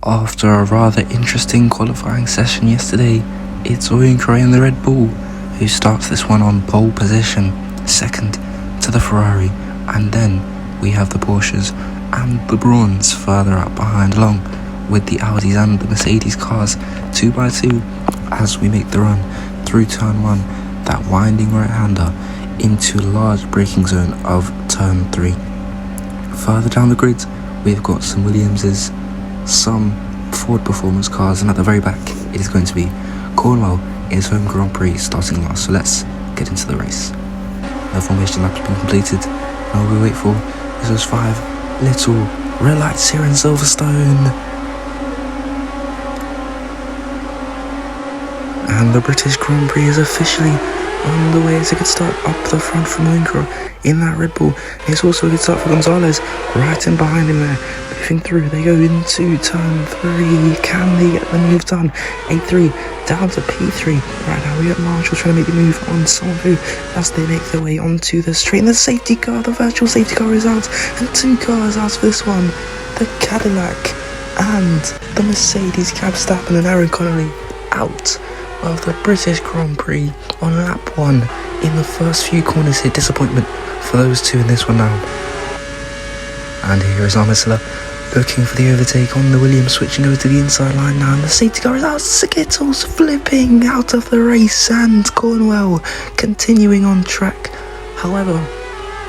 After a rather interesting qualifying session yesterday, it's Oyinkro in the Red Bull who starts this one on pole position, second to the Ferrari, and then we have the Porsches and the Brauns further up behind, along with the Audis and the Mercedes cars 2 by 2 as we make the run through turn 1, that winding right-hander into a large braking zone of turn 3. Further down the grid, we've got some Williamses, some Ford performance cars, and at the very back it is going to be Cornwell in his home Grand Prix starting last. So let's get into the race. The formation lap has been completed, and all we wait for is those 5 little red lights here in Silverstone. And the British Grand Prix is officially on the way. It's a good start up the front from Oyinkro in that Red Bull. It's also a good start for Gonzalez, right in behind him there. Moving through, they go into turn 3. Can they get the move done? A3 down to P3. Right now we got Marshall trying to make the move on Sanfu as they make their way onto the straight. And the safety car, the virtual safety car is out, and 2 cars out for this one. The Cadillac and the Mercedes Cab Verstappen and Aaron Connolly out of the British Grand Prix on lap 1 in the first few corners here. Disappointment for those 2 in this one now. And here is Armisella looking for the overtake on the Williams, switching over to the inside line now, and the safety car is out. Skittles flipping out of the race, and Cornwell continuing on track. However,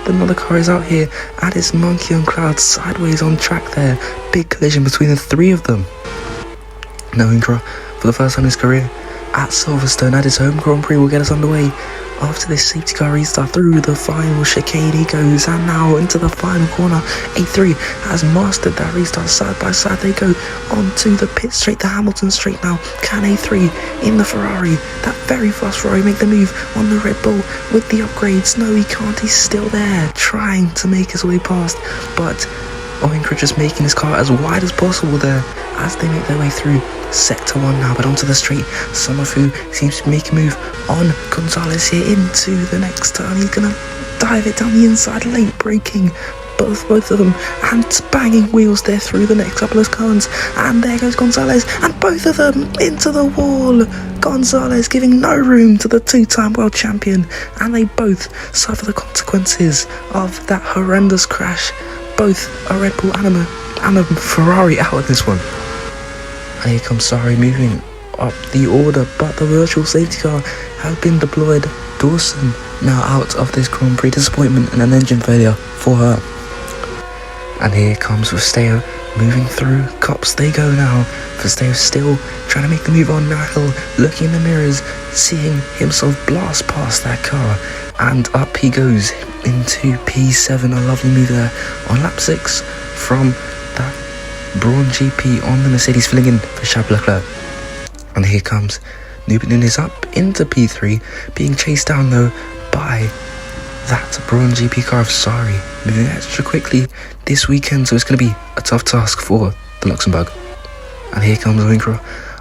another car is out here, and it's Monkey on Cloud sideways on track there. Big collision between the 3 of them. Now Oyinkro, for the first time in his career at Silverstone at his home Grand Prix, will get us underway. After this safety car restart through the final chicane he goes, and now into the final corner. A3 has mastered that restart. Side by side they go onto the pit straight, the Hamilton straight now. Can A3 in the Ferrari, that very fast Ferrari, make the move on the Red Bull with the upgrades? No, he can't. He's still there trying to make his way past, but Oyinkro just making his car as wide as possible there as they make their way through sector 1 now, but onto the straight. Summerfu seems to make a move on Gonzalez here into the next turn. He's gonna dive it down the inside, late braking both of them, and banging wheels there through the next couple of turns. And there goes Gonzalez, and both of them into the wall. Gonzalez giving no room to the 2-time world champion, and they both suffer the consequences of that horrendous crash. Both a Red Bull and a Ferrari out of this one. And here comes Sari moving up the order, but the virtual safety car has been deployed. Dawson now out of this Grand Prix. Disappointment and an engine failure for her. And here comes Verstappen moving through. Cops they go now. Verstappen still trying to make the move on Nahil, looking in the mirrors, seeing himself blast past that car, and up he goes into P7. A lovely move there on lap 6 from that Braun GP on the Mercedes, filling in for Charles Leclerc. And here comes Newton is up into P3, being chased down though by that Braun GP car of Sari, moving extra quickly this weekend, so it's going to be a tough task for the Luxembourg. And here comes Oyinkro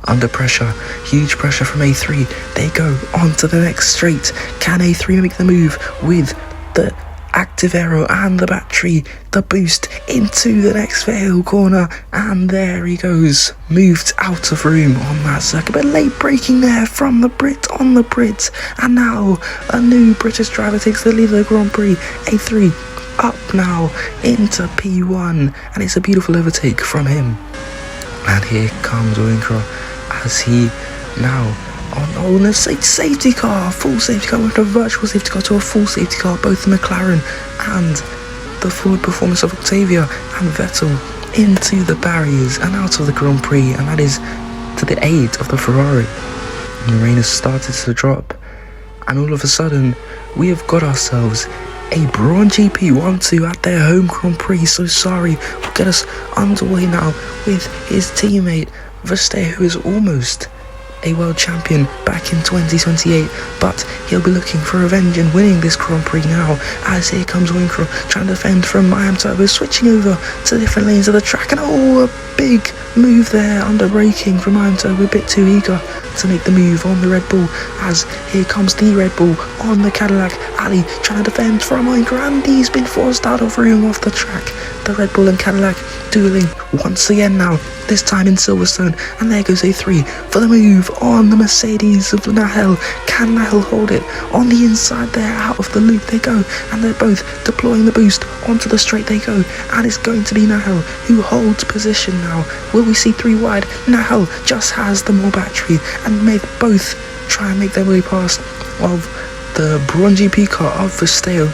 under pressure, huge pressure from A3. They go on to the next straight. Can A3 make the move with the active aero and the battery, the boost into the next fatal corner? And there he goes, moved out of room on that circuit, but late braking there from the Brit on the Brit. And now a new British driver takes the lead of the Grand Prix. A3 up now into P1, and it's a beautiful overtake from him. And here comes Oyinkro as he now on a safety car, full safety car, went from a virtual safety car to a full safety car. Both the McLaren and the Ford performance of Octavia and Vettel into the barriers and out of the Grand Prix, and that is to the aid of the Ferrari. And the rain has started to drop, and all of a sudden we have got ourselves a Braun GP 1-2 at their home Grand Prix. So Sari will get us underway now with his teammate Verstappen, who is almost a world champion back in 2028, but he'll be looking for revenge and winning this Grand Prix now, as here comes Oyinkro trying to defend from Miami Turbo, switching over to different lanes of the track, and a big move there under braking from Ironto. We're a bit too eager to make the move on the Red Bull, as here comes the Red Bull on the Cadillac. Ali trying to defend from Oyinkro, and he's been forced out of room off the track. The Red Bull and Cadillac dueling once again now, this time in Silverstone, and there goes A3 for the move on the Mercedes of Nahel. Can Nahel hold it? On the inside there, out of the loop they go, and they're both deploying the boost onto the straight they go, and it's going to be Nahel who holds position now. Will we see 3 wide? Nahel just has the more battery, and may both try and make their way past of the Braun GP car of Verstappen.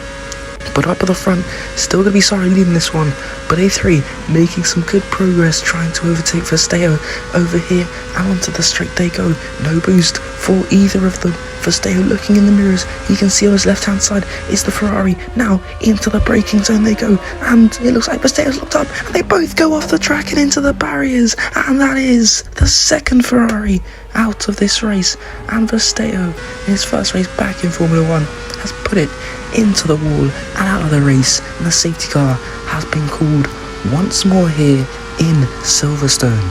But up at the front, still going to be Sorry leading this one, but A3 making some good progress trying to overtake Verstappen over here, and onto the straight they go. No boost for either of them. Verstappen looking in the mirrors, he can see on his left hand side is the Ferrari. Now into the braking zone they go, and it looks like Verstappen's looked up, and they both go off the track and into the barriers, and that is the second Ferrari out of this race. And Verstappen, in his first race back in Formula 1, has put it into the wall and out of the race, and the safety car has been called once more here in Silverstone.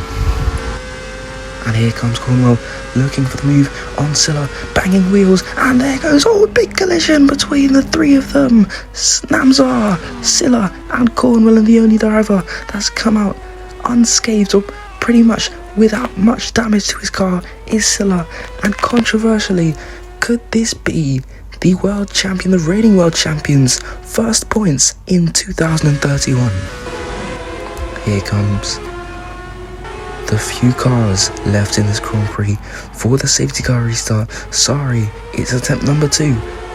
And here comes Cornwell looking for the move on Silla, banging wheels, and there goes, a big collision between the 3 of them. Namzar, Silla and Cornwell, and the only driver that's come out unscathed, or pretty much without much damage to his car, is Silla. And controversially, could this be the world champion, the reigning world champions' first points in 2031? Here comes the few cars left in this Grand Prix for the safety car restart. Sorry, it's attempt number 2,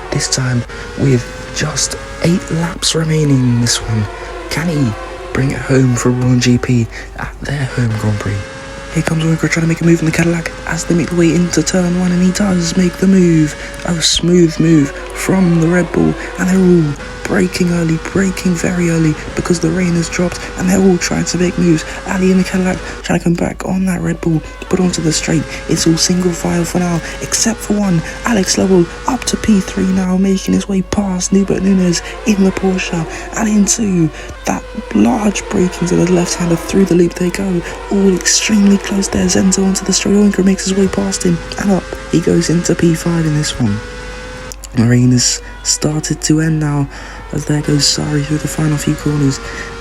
this time with just 8 laps remaining in this one. Can he bring it home for Braun GP at their home Grand Prix? Here comes Oyinkro trying to make a move in the Cadillac as they make the way into turn 1, and he does make the move. A smooth move from the Red Bull, and they're all braking early, braking very early because the rain has dropped, and they're all trying to make moves. Ali in the Cadillac trying to come back on that Red Bull, but onto the straight. It's all single file for now, except for one. Alex Lovell up to P3 now, making his way past Nubert Nunes in the Porsche, and into that large braking to the left-hander. Through the loop they go, all extremely close there. Zenzo onto the straight. Oyinkro makes his way past him, and up he goes into P5 in this one. Rain has started to end now, as there goes Sari through the final few corners,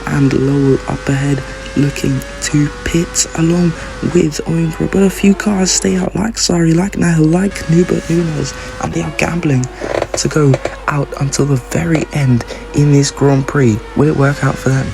and Lowell up ahead looking to pit along with Oyinkro. But a few cars stay out, like Sari, like Nahel, like Nubert Nunes, and they are gambling to go out until the very end in this Grand Prix. Will it work out for them?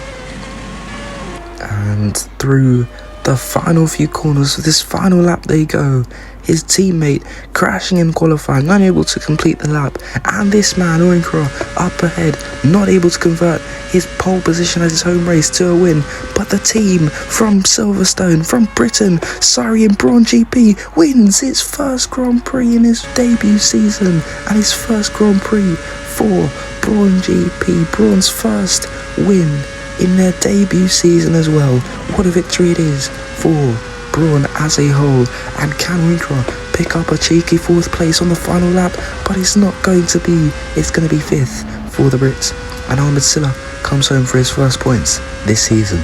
And through the final few corners of this final lap they go. His teammate crashing in qualifying, unable to complete the lap, and this man Oyinkro up ahead, not able to convert his pole position as his home race to a win. But the team from Silverstone, from Britain, Sari and Braun GP, wins its first Grand Prix in his debut season, and his first Grand Prix for Braun GP, Braun's first win in their debut season as well. What a victory it is for Braun as a whole. And can Oyinkro pick up a cheeky 4th place on the final lap? But it's not going to be, it's going to be 5th for the Brits. And Ahmed Silla comes home for his first points this season.